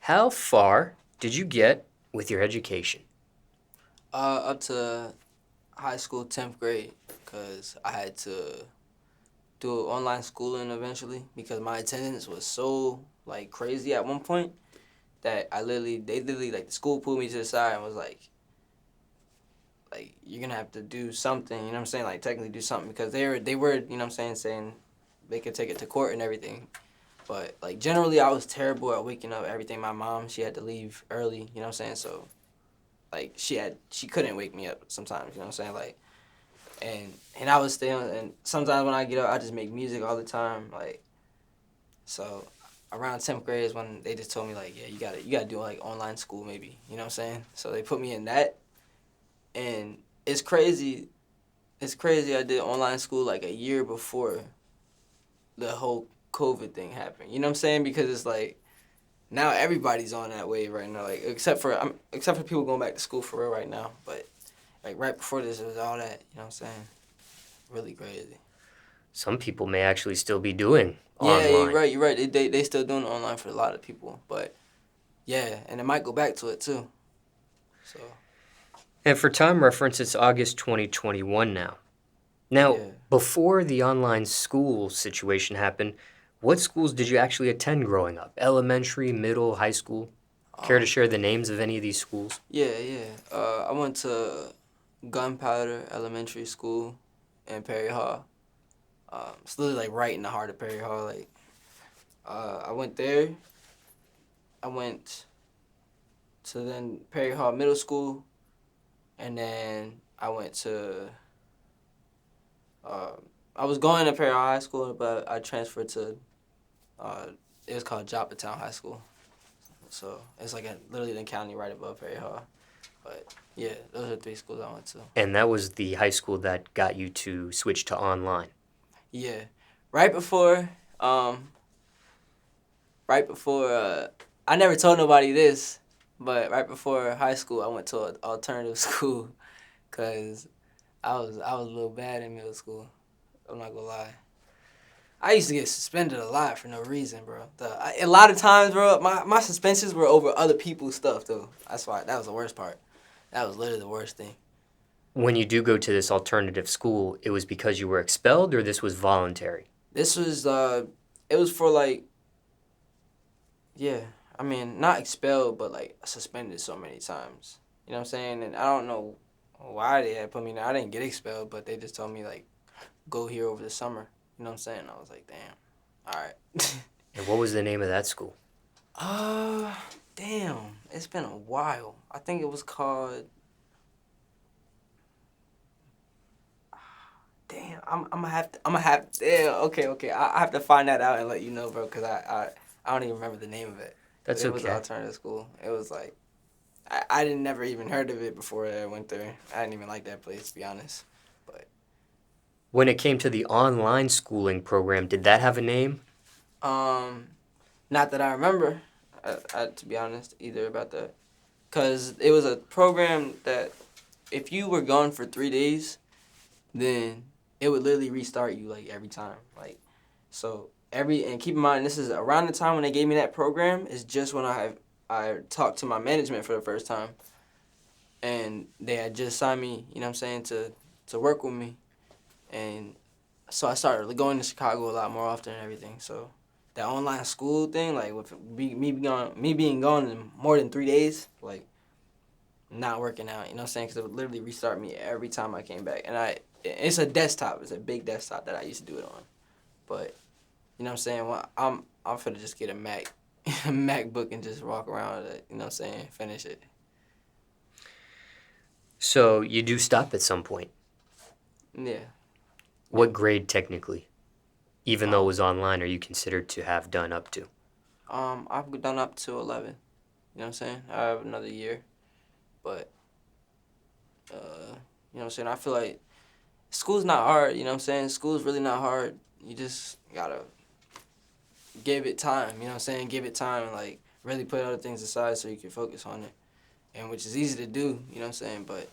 How far did you get with your education? Up to high school 10th grade, because I had to do online schooling eventually because my attendance was so like crazy at one point that they literally like the school pulled me to the side and was like you're gonna have to do something, you know what I'm saying? Like technically do something because they were, you know what I'm saying they could take it to court and everything. But like generally I was terrible at waking up everything. My mom, she had to leave early, you know what I'm saying? So like she couldn't wake me up sometimes, you know what I'm saying? Like and I was still and sometimes when I get up I just make music all the time, like so around 10th grade is when they just told me like, yeah, you gotta do like online school maybe, you know what I'm saying? So they put me in that and it's crazy I did online school like a year before the whole COVID thing happened. You know what I'm saying? Because it's like now everybody's on that wave right now, like except for people going back to school for real right now. But like right before this, it was all that. You know what I'm saying? Really crazy. Some people may actually still be doing Yeah, you're online. right. You're right. They still doing it online for a lot of people, but yeah, and it might go back to it too. So And for time reference, it's August 2021 now. Now, yeah. before the online school situation happened, what schools did you actually attend growing up? Elementary, middle, high school? Care to Um. share the names of any of these schools? Yeah. Yeah. I went to Gunpowder Elementary School in Perry Hall. It's literally like right in the heart of Perry Hall. Like, I went there. I went to then Perry Hall Middle School, and then I went to. Uh, I was going to Perry Hall High School, but I transferred to. Uh, it was called Joppatown High School, so it's like literally in the county right above Perry Hall. But yeah, those are three schools I went to. And that was the high school that got you to switch to online. Yeah, right before. Um, right before. I never told nobody this, but right before high school, I went to an alternative school, cause I was a little bad in middle school. I'm not gonna lie. I used to get suspended a lot for no reason, bro. A lot of times, bro, my suspensions were over other people's stuff, though. That's why that was the worst part. That was literally the worst thing. When you do go to this alternative school, it was because you were expelled or this was voluntary? This was it was for like, yeah. I mean, not expelled, but like suspended so many times. You know what I'm saying? And I don't know why they had put me there. I didn't get expelled, but they just told me like go here over the summer. You know what I'm saying? I was like, damn. All right. And what was the name of that school? Uh, damn. It's been a while. I think it was called. Damn. I'm gonna have. Damn. Okay. Okay. I have to find that out and let you know, bro. Cause I don't even remember the name of it. But That's it was an okay. alternative school. It was like I didn't never even heard of it before I went there. I didn't even like that place, to be honest. But When it came to the online schooling program, did that have a name? um, not that I remember. To be honest, either about that. Cause it was a program that if you were gone for 3 days, then it would literally restart you like every time. Like so and keep in mind this is around the time when they gave me that program is just when I talked to my management for the first time and they had just signed me, you know what I'm saying, to work with me. And so I started going to Chicago a lot more often and everything. So that online school thing, like with me being gone in more than 3 days, like not working out. You know what I'm saying? Because it would literally restart me every time I came back. And it's a desktop. It's a big desktop that I used to do it on. But you know what I'm saying? Well, I'm finna just get a Mac, a MacBook, and just walk around with it. You know what I'm saying? Finish it. So you do stop at some point. Yeah. Yeah. What grade technically? Even though it Um. was online, are you considered to have done up to? I've done up to 11. You know what I'm saying? I have another year, but you know what I'm saying? I feel like school's not hard. You know what I'm saying? School's really not hard. You just gotta give it time. You know what I'm saying? Give it time and like really put other things aside so you can focus on it, and which is easy to do. You know what I'm saying? But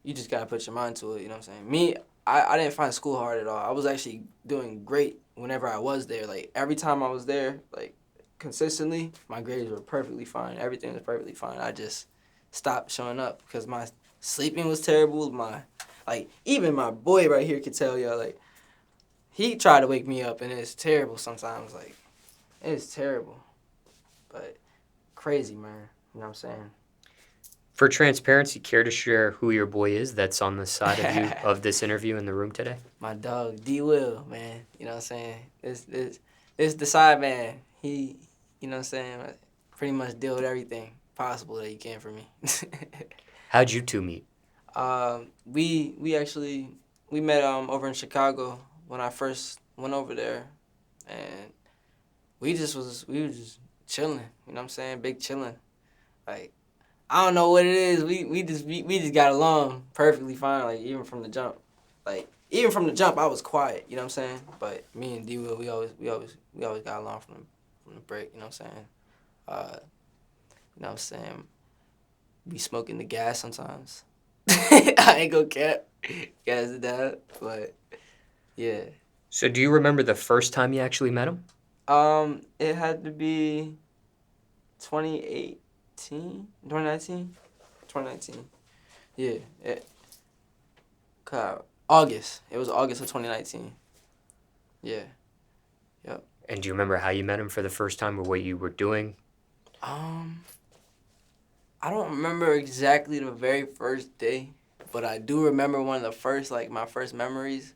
you just gotta put your mind to it. You know what I'm saying? Me, I didn't find school hard at all. I was actually doing great whenever I was there. Like every time I was there, like consistently, my grades were perfectly fine. Everything was perfectly fine. I just stopped showing up because my sleeping was terrible. Even my boy right here could tell y'all, like, he tried to wake me up, and it's terrible sometimes. Like, it's terrible. But crazy, man. You know what I'm saying? For transparency, care to share who your boy is that's on the side of you of this interview in the room today? My dog, D. Will, man. You know what I'm saying? It's the side man. He, you know what I'm saying? Pretty much deal with everything possible that he can for me. How'd you two meet? We met over in Chicago when I first went over there, and we were just chilling. You know what I'm saying? Big chilling. Like, I don't know what it is. We just got along perfectly fine. Like, even from the jump. Even from the jump, I was quiet. You know what I'm saying? But me and D Will, we always got along from the break. You know what I'm saying? You know what I'm saying? We smoking the gas sometimes. I ain't gonna cap. Gas it down, but yeah. So do you remember the first time you actually met him? It had to be 2018, 2019, 2019. Yeah. August. It was August of 2019. Yeah. Yep. And do you remember how you met him for the first time or what you were doing? I don't remember exactly the very first day, but I do remember one of the first, my first memories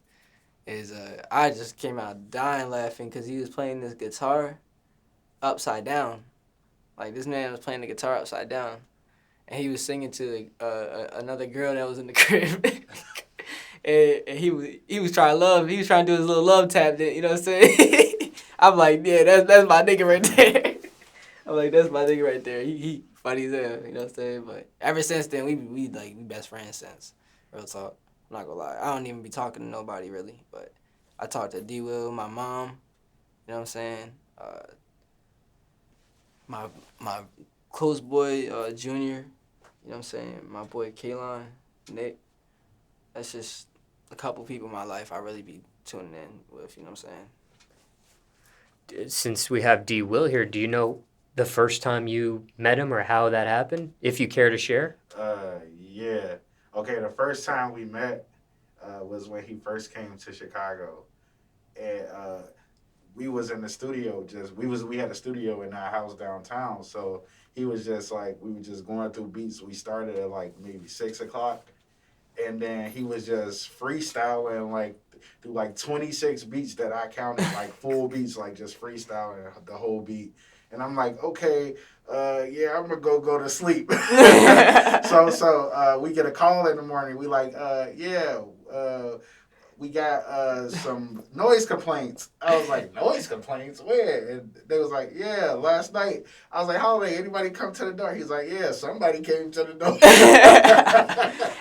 is I just came out dying laughing because he was playing this guitar upside down. Like, this man was playing the guitar upside down, and he was singing to another girl that was in the crib. and he was trying to do his little love tap, you know what I'm saying? I'm like, yeah, that's my nigga right there. I'm like, that's my nigga right there. He funny as hell, you know what I'm saying? But ever since then, we best friends since. Real talk. I'm not gonna lie. I don't even be talking to nobody really, but I talk to D Will, my mom, you know what I'm saying? My close boy, Junior, you know what I'm saying? My boy Kalon, Nick. That's just a couple people in my life I really be tuning in with, you know what I'm saying? Since we have D. Will here, do you know the first time you met him or how that happened, if you care to share? Yeah. Okay, the first time we met was when he first came to Chicago, and we was in the studio. We had a studio in our house downtown, so he was just like we were just going through beats. We started at like maybe 6 o'clock, and then he was just freestyling through like 26 beats that I counted like full beats, like just freestyling the whole beat. And I'm like, okay, yeah, I'm gonna go to sleep. So we get a call in the morning. We like, yeah, we got some noise complaints. I was like, noise complaints? Where? And they was like, yeah, last night. I was like, Holiday, anybody come to the door? He's like, yeah, somebody came to the door.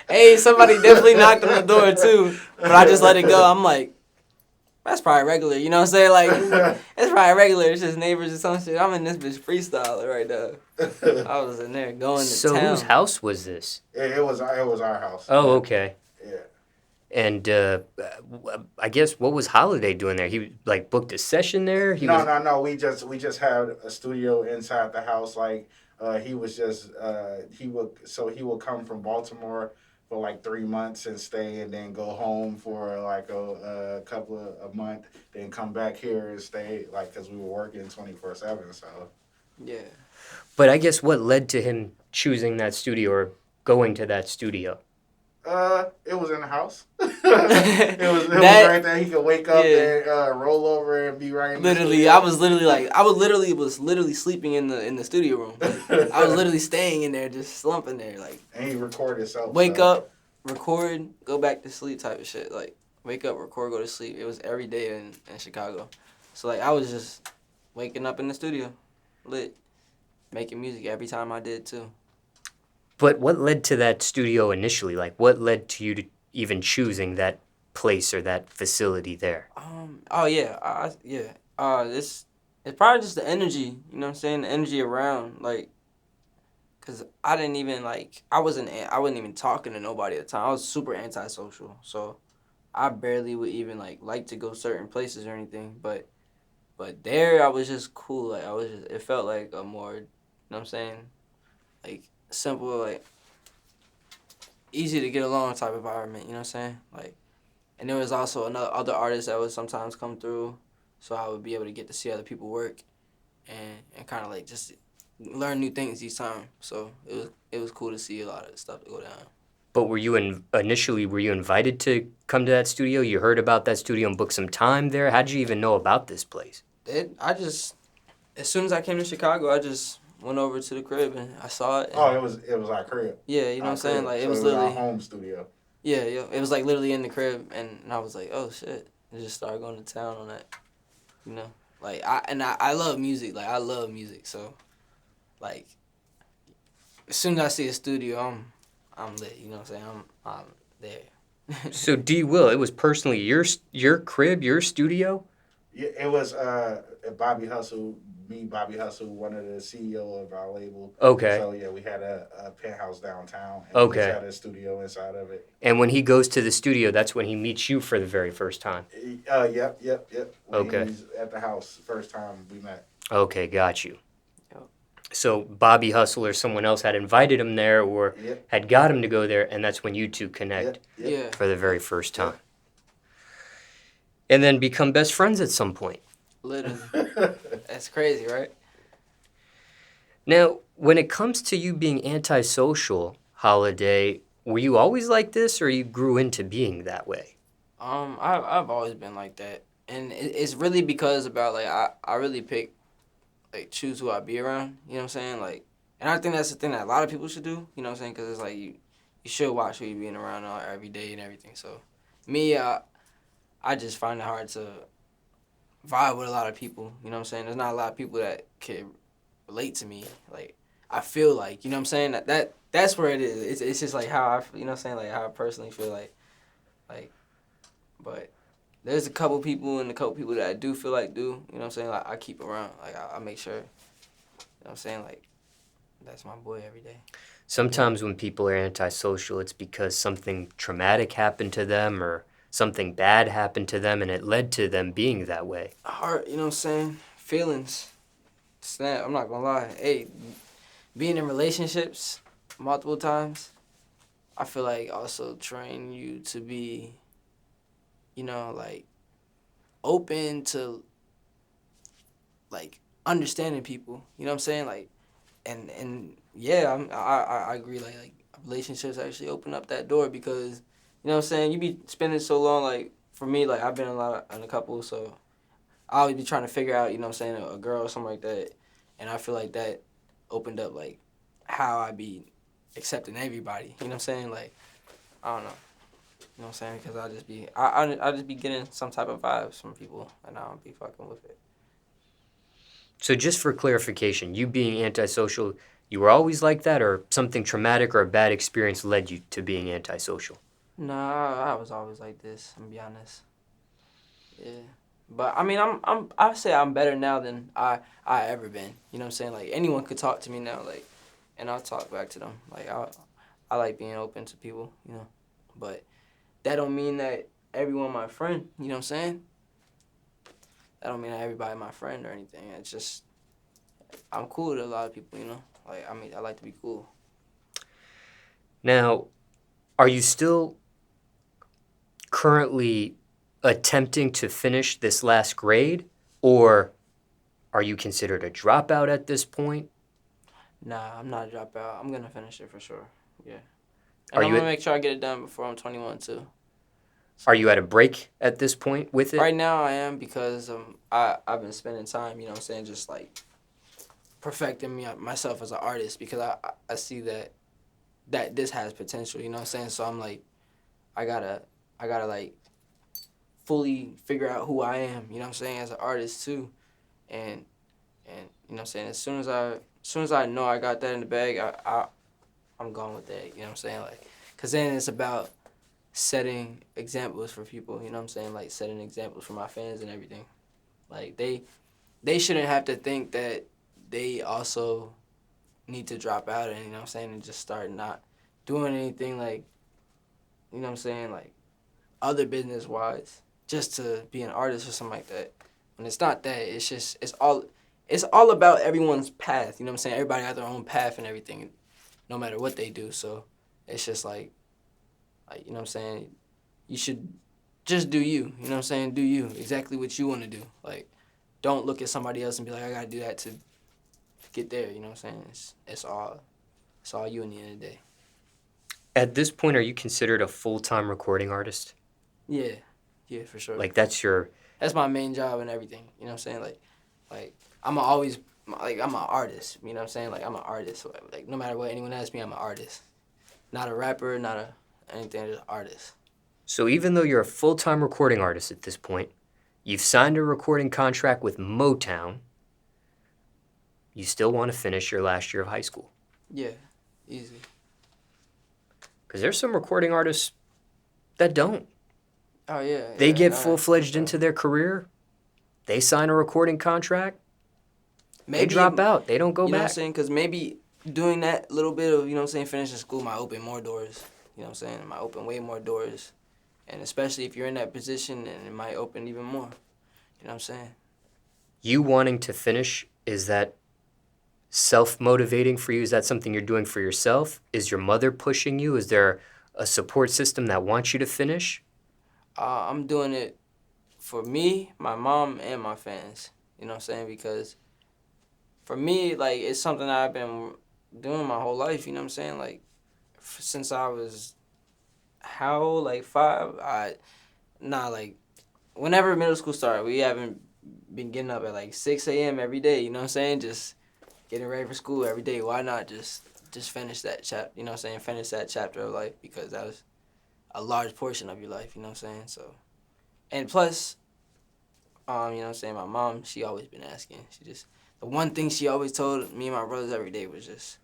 Hey, somebody definitely knocked on the door too, but I just let it go. I'm like, that's probably regular, you know what I'm saying? Like, it's probably regular. It's just neighbors or some shit. I'm in this bitch freestyling right now. I was in there going to So town. whose house was this? It was our house. Oh, okay. Yeah. And I guess what was Holiday doing there? He like booked a session there. No. We just had a studio inside the house. Like he was just he would come from Baltimore for like 3 months and stay, and then go home for like a couple of a month, then come back here and stay, like, because we were working 24/7. So Yeah. But I guess what led to him choosing that studio or going to that studio? it was in the house. it was right there. He could wake up and roll over and be right in the studio. I was literally sleeping in the studio room. I was literally staying in there, just slumping there, like. And he recorded himself. Wake up, record, go back to sleep type of shit. Like, wake up, record, go to sleep. It was every day in Chicago. So, like, I was just waking up in the studio, lit, making music every time I did, too. But what led to that studio initially? Like, what led to you to even choosing that place or that facility there? Oh, yeah. It's probably just the energy, you know what I'm saying? The energy around, like, because I didn't even, like, I wasn't even talking to nobody at the time. I was super antisocial. So I barely would even, like to go certain places or anything. But But there, I was just cool. Like, it felt like a more, you know what I'm saying? Like, simple, like, easy to get along type environment, you know what I'm saying? Like, and there was also other artists that would sometimes come through, so I would be able to get to see other people work and kind of like just learn new things each time. So it was cool to see a lot of stuff go down. But initially were you invited to come to that studio? You heard about that studio and booked some time there? How did you even know about this place? As soon as I came to Chicago, I just went over to the crib and I saw it. Oh, it was our crib. Yeah, you know what I'm saying? Crib. Like, so it was literally our home studio. Yeah, it was like literally in the crib, and I was like, oh shit, and just started going to town on that, you know. Like I love music, like I love music, so like as soon as I see a studio, I'm lit, you know what I'm saying? I'm there. So D Will, it was personally your crib, your studio? Yeah, it was Bobby Hustle, Bobby Hustle, one of the CEO of our label. Okay. So yeah, we had a penthouse downtown, and we Okay. just had a studio inside of it. And when he goes to the studio, that's when he meets you for the very first time. Yep. When Okay. he was at the house, first time we met. Okay, got you. Yep. So Bobby Hustle or someone else had invited him there or Yep. had got him to go there, and that's when you two connect Yep. Yeah. for the very first time. And then become best friends at some point. Literally. That's crazy, right? Now, when it comes to you being antisocial, Holiday, were you always like this or you grew into being that way? I've always been like that, and it's really because about like I really choose who I be around. You know what I'm saying? Like, and I think that's the thing that a lot of people should do. You know what I'm saying? Because it's like you should watch who you being around every day and everything. So, me, I just find it hard to vibe with a lot of people. You know what I'm saying? There's not a lot of people that can relate to me. Like, I feel like, you know what I'm saying? That's where it is. It's just like how you know what I'm saying? Like how I personally feel like, but there's a couple people that I do feel like do. You know what I'm saying? Like I keep around. Like I make sure. You know what I'm saying? Like that's my boy every day. Sometimes when people are antisocial, it's because something traumatic happened to them or something bad happened to them and it led to them being that way. Heart, you know what I'm saying? Feelings. Snap, I'm not gonna lie. Hey, being in relationships multiple times, I feel like also train you to be, you know, like open to like understanding people. You know what I'm saying? Like, and yeah, I agree. Like relationships actually open up that door because you know what I'm saying. You be spending so long. Like for me, like I've been in a couple, so I always be trying to figure out. You know what I'm saying, a girl or something like that, and I feel like that opened up like how I be accepting everybody. You know what I'm saying? Like I don't know. You know what I'm saying? Because I just be getting some type of vibes from people, and I don't be fucking with it. So just for clarification, you being antisocial, you were always like that or something traumatic or a bad experience led you to being antisocial? Nah, I was always like this. I'm gonna be honest. Yeah, but I mean, I say I'm better now than I ever been. You know what I'm saying? Like anyone could talk to me now, like, and I'll talk back to them. Like I like being open to people, you know, but that don't mean that everyone my friend. You know what I'm saying? That don't mean that everybody my friend or anything. It's just I'm cool with a lot of people, you know. Like I mean, I like to be cool. Now, are you still currently attempting to finish this last grade, or are you considered a dropout at this point? Nah, I'm not a dropout. I'm gonna finish it for sure. Yeah, Are and I'm you gonna make sure I get it done before I'm 21 too. Are you at a break at this point with it? Right now I am because I've been spending time, you know what I'm saying, just like perfecting myself as an artist because I see that this has potential, you know what I'm saying? So I'm like I gotta like fully figure out who I am, you know what I'm saying, as an artist too. And you know what I'm saying, as soon as I know I got that in the bag, I'm going with that, you know what I'm saying? Like cuz then it's about setting examples for people, you know what I'm saying? Like setting examples for my fans and everything. Like they shouldn't have to think that they also need to drop out and you know what I'm saying and just start not doing anything like you know what I'm saying like other business wise just to be an artist or something like that when it's not that, it's just it's all about everyone's path. You know what I'm saying? Everybody got their own path and everything, no matter what they do. So it's just like you know what I'm saying. You should just do you. You know what I'm saying? Do you exactly what you want to do. Like, don't look at somebody else and be like, I gotta do that to get there. You know what I'm saying? It's all you in the end of the day. At this point, are you considered a full-time recording artist? Yeah, yeah, for sure. Like that's That's my main job and everything. You know what I'm saying? Like I'm an artist. You know what I'm saying? Like I'm an artist. Like no matter what anyone asks me, I'm an artist. Not a rapper, not a anything, just an artist. so even though you're a full-time recording artist at this point, you've signed a recording contract with Motown, you still want to finish your last year of high school. Yeah, easy. Because there's some recording artists that don't. Oh yeah. They get nah, full-fledged okay. into their career, they sign a recording contract, they Maybe drop out, they don't go You know what I'm back. saying? Because maybe doing that little bit of, you know what I'm saying, finishing school might open more doors. You know what I'm saying? It might open way more doors. And especially if you're in that position, then it might open even more. You know what I'm saying? You wanting to finish, is that self-motivating for you? Is that something you're doing for yourself? Is your mother pushing you? Is there a support system that wants you to finish? I'm doing it for me, my mom, and my fans. You know what I'm saying? Because for me, like, it's something I've been doing my whole life. You know what I'm saying? Like, since I was, how old? Like 5? Like, whenever middle school started, we haven't been getting up at like 6 a.m. every day. You know what I'm saying? Just getting ready for school every day. Why not just finish that chapter? You know what I'm saying? Finish that chapter of life, because that was a large portion of your life. You know what I'm saying? So, and plus, you know what I'm saying, my mom, she always been asking. The one thing she always told me and my brothers every day was just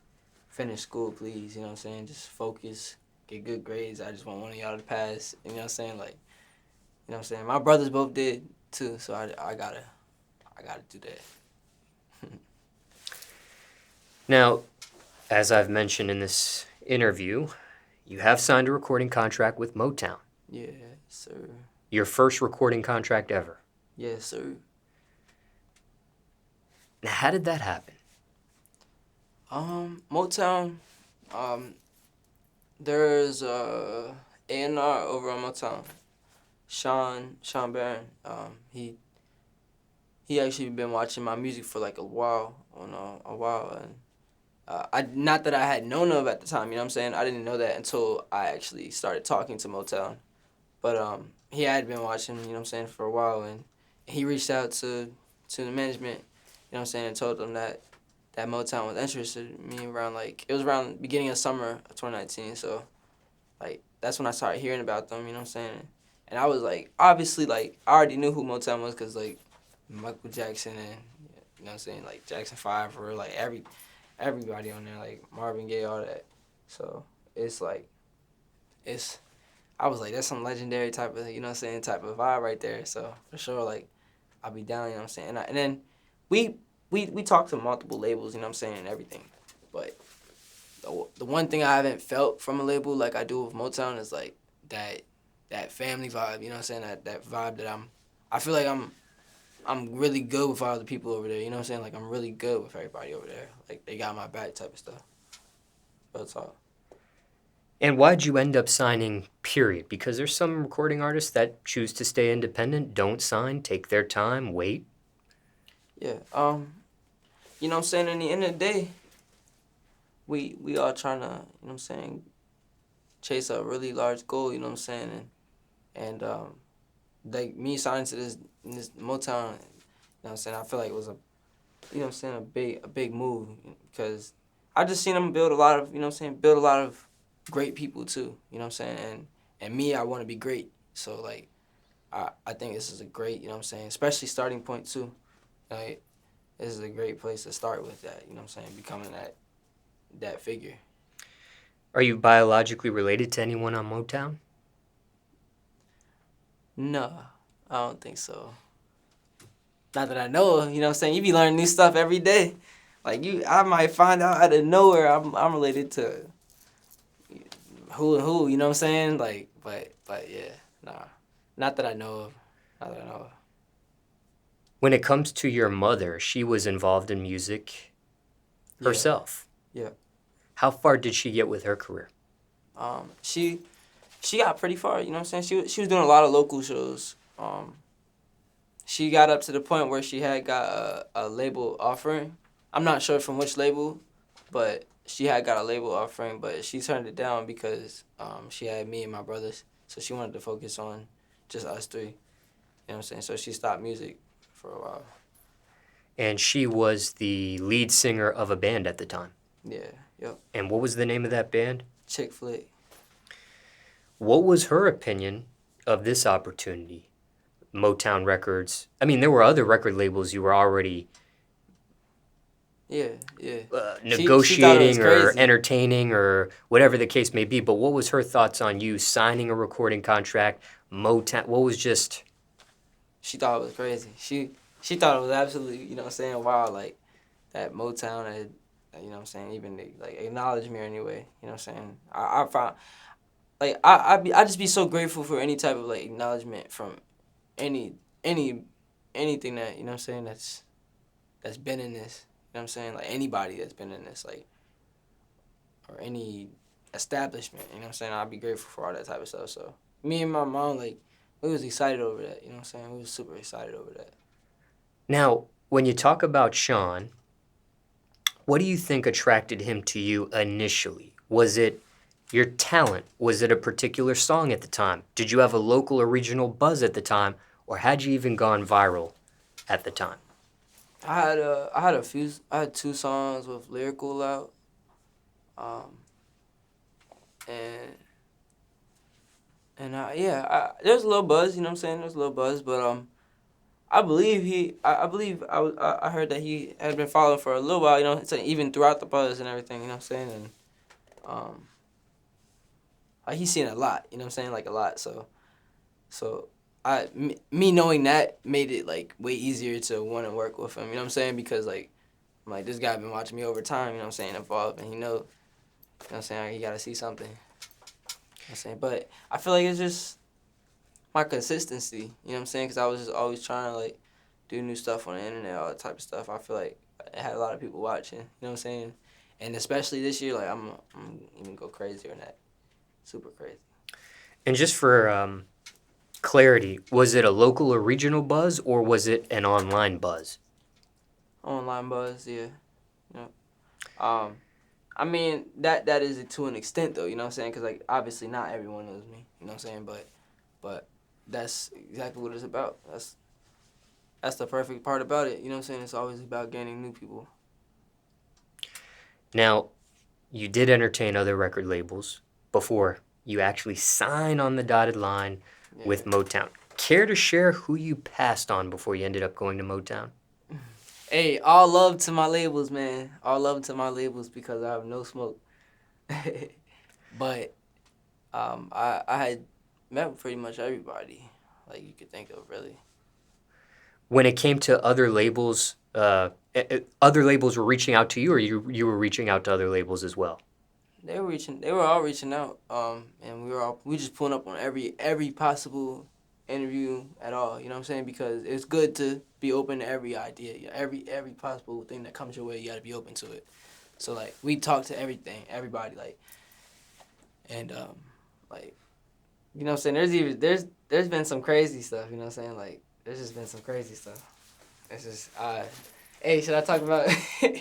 finish school, please. You know what I'm saying? Just focus, get good grades. I just want one of y'all to pass. You know what I'm saying? Like, you know what I'm saying? My brothers both did too, so I gotta do that. Now, as I've mentioned in this interview, you have signed a recording contract with Motown. Yes, sir. Your first recording contract ever. Yes, sir. Now, how did that happen? Motown, there's A&R over on Motown. Sean Barron. He actually been watching my music for like a while, and not that I had known of at the time. You know what I'm saying? I didn't know that until I actually started talking to Motown. But he had been watching, you know what I'm saying, for a while, and he reached out to the management, you know what I'm saying, and told them that Motown was interested in me around, like, it was around beginning of summer of 2019, so, like, that's when I started hearing about them, you know what I'm saying, and I was, like, obviously, like, I already knew who Motown was, because, like, Michael Jackson and, you know what I'm saying, like, Jackson 5, or, like, everybody on there, like, Marvin Gaye, all that, so, it's, like, I was like, that's some legendary type of, you know what I'm saying, type of vibe right there. So, for sure, like, I'll be down, you know what I'm saying. And then we talked to multiple labels, you know what I'm saying, and everything. But the one thing I haven't felt from a label like I do with Motown is, like, that family vibe, you know what I'm saying, that vibe that I feel like I'm really good with all the people over there, you know what I'm saying? Like, I'm really good with everybody over there. Like, they got my back type of stuff. That's all. And why'd you end up signing, period? Because there's some recording artists that choose to stay independent, don't sign, take their time, wait. Yeah, you know what I'm saying, in the end of the day, we all trying to, you know what I'm saying, chase a really large goal, you know what I'm saying, and like, me signing to this Motown, you know what I'm saying, I feel like it was you know what I'm saying, a big move, because I just seen them build a lot of, you know what I'm saying, great people too, you know what I'm saying, and me, I want to be great, so, like, I think this is a great, you know what I'm saying, especially starting point too, like, this is a great place to start with that, you know what I'm saying, becoming that figure. Are you biologically related to anyone on Motown? No, I don't think so. Not that I know of, you know what I'm saying? You be learning new stuff every day. Like, I might find out out of nowhere I'm related to who and who, you know what I'm saying? Like, but yeah, nah. Not that I know of. Not that I know of. When it comes to your mother, she was involved in music Yeah. herself. Yeah. How far did she get with her career? She got pretty far. You know what I'm saying? She was doing a lot of local shows. She got up to the point where she had got a label offering. I'm not sure from which label, but she had got a label offering, but she turned it down because she had me and my brothers, so she wanted to focus on just us three. You know what I'm saying? So she stopped music for a while. And she was the lead singer of a band at the time. Yeah, yep. And what was the name of that band? Chick Flick. What was her opinion of this opportunity? Motown Records. I mean, there were other record labels you were already Yeah. She thought it was negotiating or crazy. entertaining or whatever the case may be. But what was her thoughts on you signing a recording contract, Motown? What was just... She thought it was crazy. She thought it was absolutely, you know what I'm saying, wow, like that Motown had, you know what I'm saying, even like acknowledged me anyway. You know what I'm saying? I found like I just be so grateful for any type of like acknowledgement from any anything that, you know what I'm saying, that's been in this. You know what I'm saying? Like anybody that's been in this, like, or any establishment, you know what I'm saying? I'd be grateful for all that type of stuff. So me and my mom, like, we was excited over that, you know what I'm saying? We was super excited over that. Now, when you talk about Sean, what do you think attracted him to you initially? Was it your talent? Was it a particular song at the time? Did you have a local or regional buzz at the time? Or had you even gone viral at the time? I had 2 songs with lyrical out, and there's a little buzz, you know what I'm saying? There's a little buzz, but I believe I heard that he had been following for a little while, you know, so even throughout the buzz and everything, you know what I'm saying? And like he's seen a lot, you know what I'm saying? Like a lot, so me knowing that made it like way easier to want to work with him, you know what I'm saying? Because like I'm like, this guy been watching me over time, you know what I'm saying, evolve, and he know, you know what I'm saying, he gotta see something. You know what I'm saying? But I feel like it's just my consistency, you know what I'm saying? Because I was just always trying to like do new stuff on the internet, all that type of stuff. I feel like it had a lot of people watching, you know what I'm saying? And especially this year, like I'm even go crazier than that, super crazy. And just for clarity, was it a local or regional buzz or was it an online buzz? Online buzz, yeah. Yep. I mean that is it to an extent though, you know what I'm saying? Because like obviously not everyone knows me, you know what I'm saying? But that's exactly what it's about. That's the perfect part about it, you know what I'm saying? It's always about gaining new people. Now, you did entertain other record labels before you actually sign on the dotted line with Motown. Care to share who you passed on before you ended up going to Motown? Hey, all love to my labels, man. All love to my labels because I have no smoke. But I had met pretty much everybody, like you could think of, really. When it came to other labels, other labels were reaching out to you, or you were reaching out to other labels as well? They were all reaching out, and we just pulling up on every possible interview at all. You know what I'm saying? Because it's good to be open to every idea, every possible thing that comes your way. You got to be open to it. So like we talk to everybody, like, and like, you know what I'm saying? There's been some crazy stuff. You know what I'm saying? Like there's just been some crazy stuff. It's just hey, should I talk about should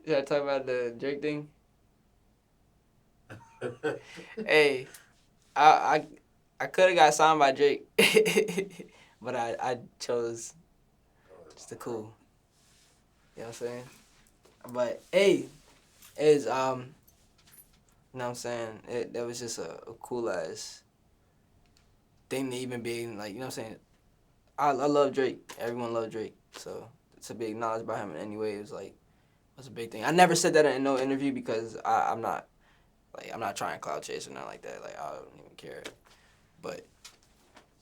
I talk about the Drake thing? Hey, I could have got signed by Drake, but I chose just the cool. You know what I'm saying? But hey, it's you know what I'm saying? That was just a cool ass thing to even be like, you know what I'm saying? I love Drake. Everyone loved Drake, so to be acknowledged by him in any way was a big thing. I never said that in no interview because I'm not trying to cloud chase or nothing like that. Like I don't even care. But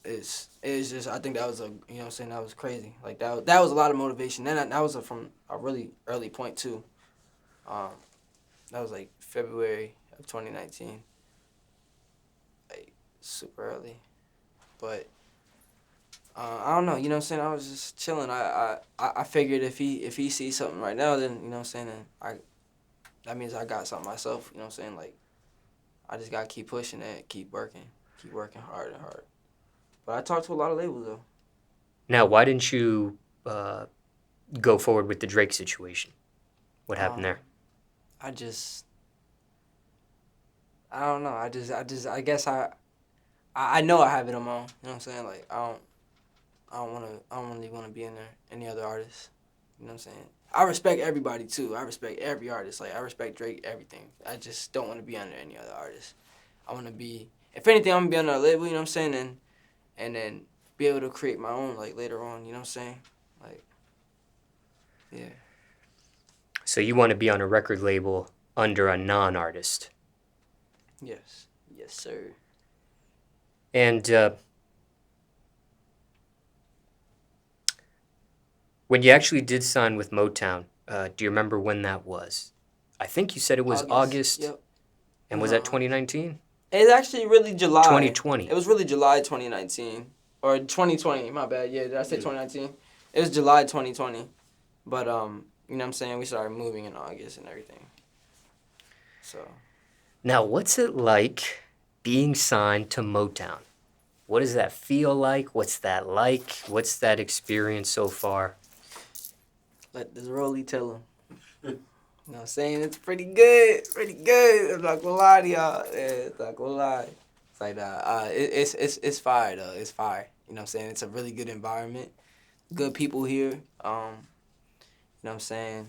it's just I think that was you know what I'm saying, that was crazy. Like that was a lot of motivation. Then that was from a really early point too. That was like February of 2019. Like super early. But I don't know, you know what I'm saying? I was just chilling. I figured if he sees something right now, then, you know what I'm saying, then that means I got something myself, you know what I'm saying? Like, I just gotta keep pushing it, keep working hard and hard. But I talked to a lot of labels, though. Now, why didn't you go forward with the Drake situation? What happened Um, there? I don't know. I guess I know I have it on my own. You know what I'm saying? Like, I don't really want to be in there. Any other artists. You know what I'm saying? I respect everybody, too. I respect every artist. Like, I respect Drake, everything. I just don't want to be under any other artist. I want to be, if anything, I'm going to be under a label, you know what I'm saying? And then be able to create my own, like, later on, you know what I'm saying? Like, yeah. So you want to be on a record label under a non-artist. Yes. Yes, sir. And when you actually did sign with Motown, do you remember when that was? I think you said it was August. Yep. And was that 2019? It's actually really July. 2020. It was really July 2019. Or 2020, my bad. Yeah, did I say 2019? It was July 2020. But, you know what I'm saying? We started moving in August and everything. So. Now, what's it like being signed to Motown? What does that feel like? What's that like? What's that experience so far? Let this Rolly tell him. You know what I'm saying? It's pretty good. Pretty good. I'm not gonna lie to y'all. Yeah, it's not gonna lie. It's like that. It's fire though. It's fire. You know what I'm saying? It's a really good environment. Good people here. You know what I'm saying?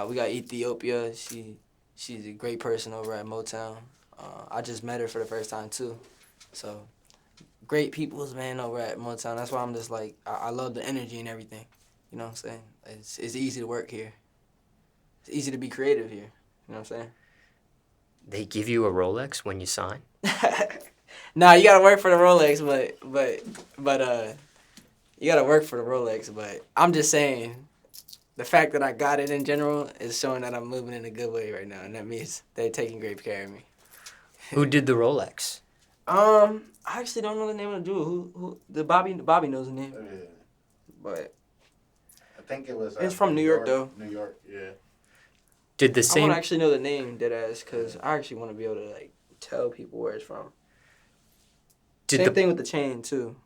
We got Ethiopia. She's a great person over at Motown. I just met her for the first time too. So great peoples, man, over at Motown. That's why I'm just like I love the energy and everything. You know what I'm saying? It's easy to work here. It's easy to be creative here. You know what I'm saying? They give you a Rolex when you sign? Nah, you gotta work for the Rolex, but you gotta work for the Rolex. But I'm just saying, the fact that I got it in general is showing that I'm moving in a good way right now, and that means they're taking great care of me. Who did the Rolex? I actually don't know the name of the jewel. Who the Bobby knows the name. Yeah. But I think it was. It's from New York, though. New York, yeah. Did the I same want to actually know the name, deadass, because I actually want to be able to like tell people where it's from. Same thing with the chain too.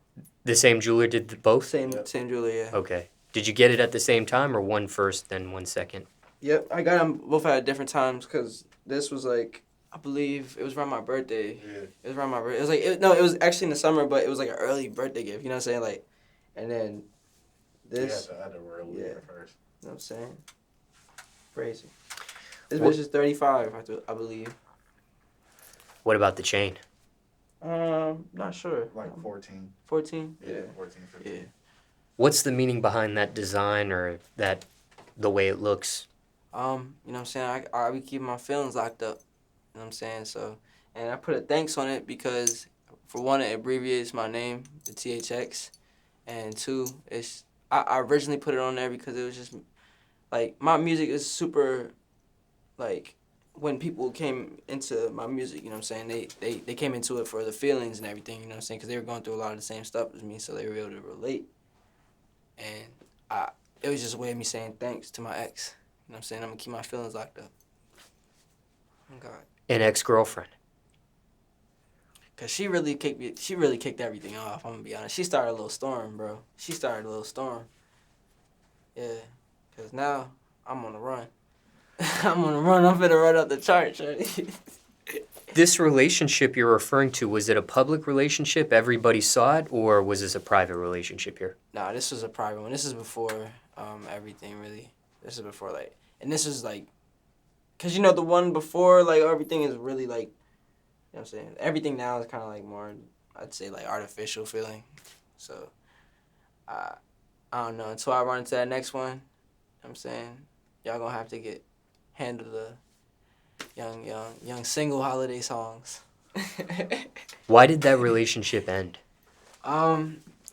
the same jeweler did both? Same Yep. same jeweler, yeah. Okay. Did you get it at the same time or one first, then one second? Yep, I got them both at different times because this was like, I believe it was around my birthday. Yeah. It was around my birthday. It was like, it was actually in the summer, but it was like an early birthday gift. You know what I'm saying? Like, and then this. Yeah, the other royal Yeah. first. You know what I'm saying? Crazy. This What- bitch is 35, I believe. What about the chain? Not sure. Like 14. 14? Yeah, 14, 15. Yeah. What's the meaning behind that design or the way it looks? You know what I'm saying? I be keeping my feelings locked up. You know what I'm saying? So, and I put a thanks on it because, for one, it abbreviates my name, the THX, and two, I originally put it on there because it was just, like, my music is super, like, when people came into my music, you know what I'm saying, they came into it for the feelings and everything, you know what I'm saying, because they were going through a lot of the same stuff as me, so they were able to relate. And it was just a way of me saying thanks to my ex. You know what I'm saying? I'm going to keep my feelings locked up. Oh, God. An ex-girlfriend. Because she really kicked everything off, I'm going to be honest. She started a little storm, bro. She started a little storm. Yeah. Because now I'm on the run. I'm on the run. I'm finna run up the charts, right? This relationship you're referring to, was it a public relationship? Everybody saw it, or was this a private relationship here? Nah, this was a private one. This is before everything, really. This is before, like, and this is, like, because, you know, the one before, like, everything is really, like, you know what I'm saying? Everything now is kind of, like, more, I'd say, like, artificial feeling. So, I don't know. Until I run into that next one, you know what I'm saying? Y'all gonna have to handle the young single holiday songs. Why did that relationship end?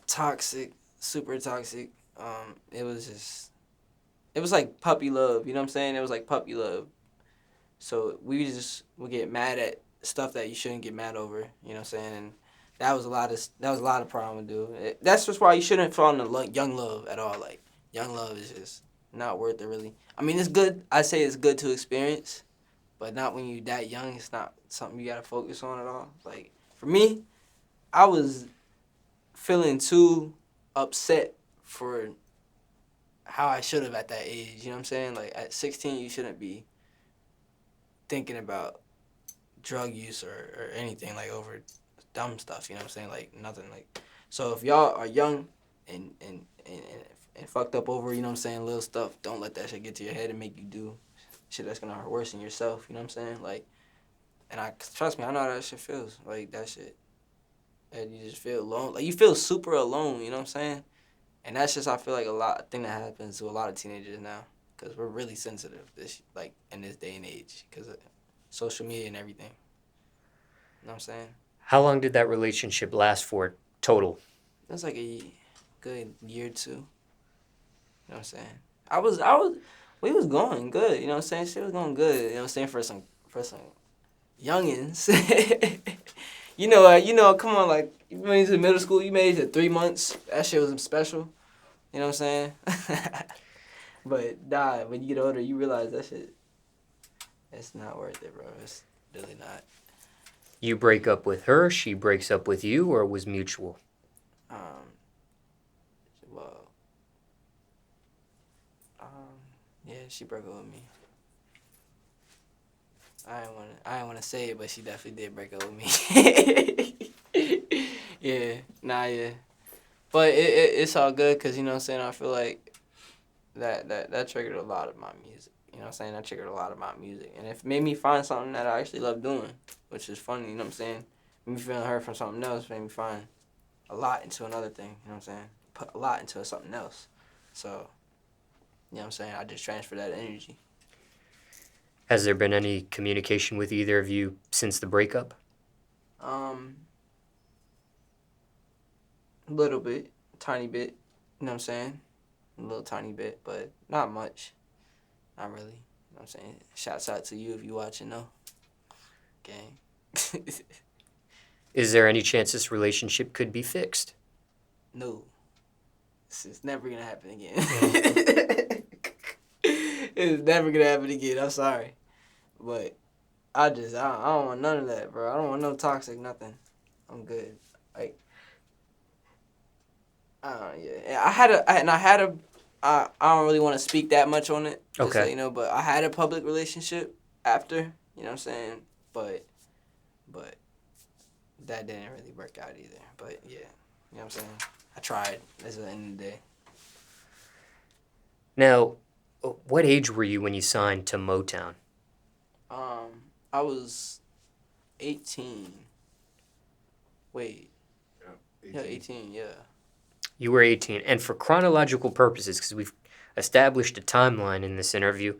Toxic, super toxic. It was like puppy love, you know what I'm saying? It was like puppy love. So we would get mad at stuff that you shouldn't get mad over, you know what I'm saying? And that was a lot of problem to do. That's just why you shouldn't fall into young love at all. Like young love is just not worth it really. I mean, it's good. I say it's good to experience, but not when you that young. It's not something you gotta focus on at all. Like for me, I was feeling too upset for how I should have at that age. You know what I'm saying? Like at 16, you shouldn't be thinking about drug use or anything like over dumb stuff. You know what I'm saying? Like nothing like. So if y'all are young and fucked up over, you know what I'm saying, little stuff, don't let that shit get to your head and make you do shit that's gonna worsen yourself. You know what I'm saying? Like, and trust me, I know how that shit feels. Like that shit, and you just feel alone. Like you feel super alone. You know what I'm saying? And that's just I feel like a thing that happens to a lot of teenagers now, because we're really sensitive like in this day and age because of social media and everything. You know what I'm saying? How long did that relationship last for total? That's like a good year or two. You know what I'm saying? We was going good. You know what I'm saying? Shit was going good. You know what I'm saying? For some youngins. Come on, like, you made it to middle school, you made it to 3 months. That shit was special. You know what I'm saying? But, when you get older, you realize that shit, it's not worth it, bro. It's really not. You break up with her, she breaks up with you, or it was mutual? Well, yeah, she broke up with me. I didn't wanna say it, but she definitely did break up with me. Yeah, yeah. But it's all good, because, you know what I'm saying, I feel like that triggered a lot of my music. You know what I'm saying? That triggered a lot of my music. And it made me find something that I actually love doing, which is funny, you know what I'm saying? Made me feeling hurt from something else, made me find a lot into another thing, you know what I'm saying? Put a lot into something else. So, you know what I'm saying? I just transfer that energy. Has there been any communication with either of you since the breakup? A little bit, tiny bit, you know what I'm saying? A little tiny bit, but not much. Not really. You know what I'm saying? Shouts out to you if you watching, though. Gang. Is there any chance this relationship could be fixed? No. It's never gonna happen again. It's never gonna happen again. I'm sorry. But I don't want none of that, bro. I don't want no toxic nothing. I'm good. Like, yeah. I don't really want to speak that much on it. Just Okay. so you know, but I had a public relationship after, you know what I'm saying? But that didn't really work out either. But yeah, you know what I'm saying? I tried. That's the end of the day. Now, what age were you when you signed to Motown? I was 18. Wait. Yeah, 18, yeah. You were 18. And for chronological purposes, because we've established a timeline in this interview,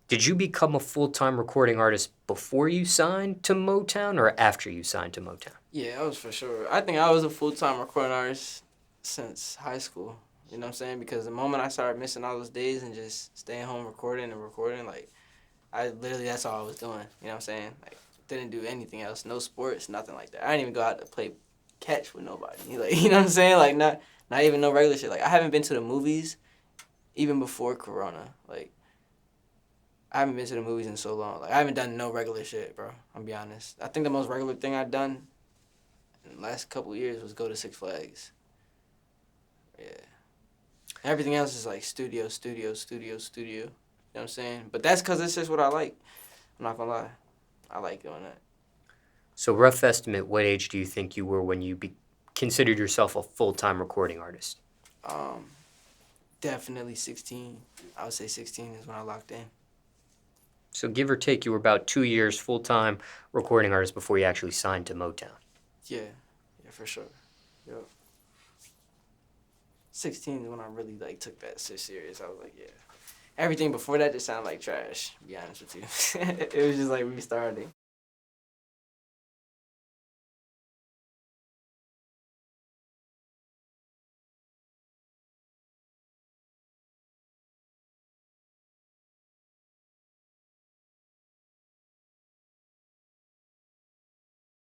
did you become a full-time recording artist before you signed to Motown or after you signed to Motown? Yeah, I was for sure. I think I was a full-time recording artist since high school. You know what I'm saying? Because the moment I started missing all those days and just staying home recording, like, that's all I was doing. You know what I'm saying? Like, didn't do anything else. No sports, nothing like that. I didn't even go out to play catch with nobody. Like, you know what I'm saying? Like, not even no regular shit. Like, I haven't been to the movies even before Corona. Like, I haven't been to the movies in so long. Like, I haven't done no regular shit, bro. I'll be honest. I think the most regular thing I've done in the last couple of years was go to Six Flags. Yeah. Everything else is like studio. You know what I'm saying? But that's because it's just what I like. I'm not going to lie. I like doing that. So rough estimate, what age do you think you were when you considered yourself a full-time recording artist? Definitely 16. I would say 16 is when I locked in. So give or take, you were about 2 years full-time recording artist before you actually signed to Motown. Yeah, for sure. Yep. 16 is when I really like took that shit serious. I was like, yeah. Everything before that just sounded like trash, to be honest with you. It was just like restarting.